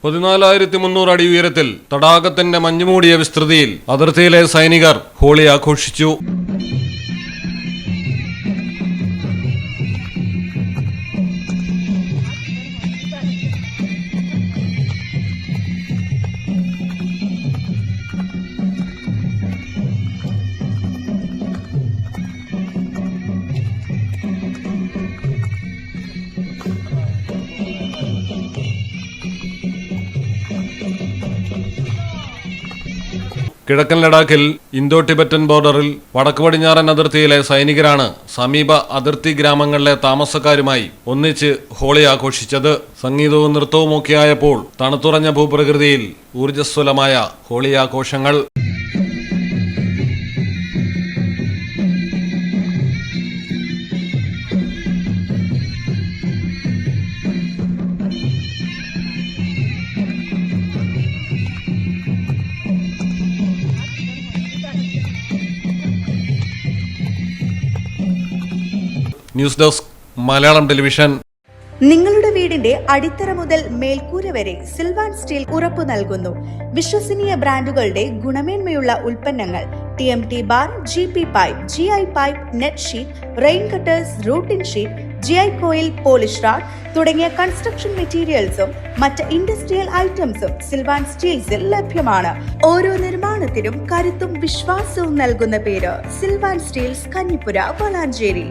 14,300 അടി ഉയരത്തിൽ തടാകത്തിന്റെ മഞ്ഞുമൂടിയ വിസ്തൃതിയിൽ അതിർത്തിയിലെ സൈനികർ ഹോളി ആഘോഷിച്ചു. കിഴക്കൻ ലഡാക്കിൽ ഇന്തോ ടിബറ്റൻ ബോർഡറിൽ വടക്ക് പടിഞ്ഞാറൻ അതിർത്തിയിലെ സൈനികരാണ് സമീപ അതിർത്തി ഗ്രാമങ്ങളിലെ താമസക്കാരുമായി ഒന്നിച്ച് ഹോളി ആഘോഷിച്ചത്. സംഗീതവും നൃത്തവും ഒക്കെയായപ്പോൾ തണുത്തുറഞ്ഞ ഭൂപ്രകൃതിയിൽ ഊർജ്ജസ്വലമായ ഹോളി ആഘോഷങ്ങൾ. News desk Malayalam television. നിങ്ങളുടെ വീടിന്റെ അടിത്തറ മുതൽ മേൽക്കൂര വരെ സിൽവാൻ സ്റ്റീൽ ഉറപ്പു നൽകുന്നു. വിശ്വസനീയ ബ്രാൻഡുകളുടെ ഗുണമേന്മയുള്ള ഉൽപ്പന്നങ്ങൾ TMT bar, GP pipe, GI pipe, net sheet, rain cutters, routing sheet, GI coil, polish RAD തുടങ്ങിയ കൺസ്ട്രക്ഷൻ മെറ്റീരിയൽസും മറ്റ് ഇൻഡസ്ട്രിയൽ ഐറ്റംസും സിൽവാൻ സ്റ്റീൽസിൽ ലഭ്യമാണ്. ഓരോ നിർമ്മാണത്തിനും കരുത്തും വിശ്വാസവും നൽകുന്ന പേര് സിൽവാൻ സ്റ്റീൽസ്, കഞ്ഞിപ്പുര, വളാഞ്ചേരി.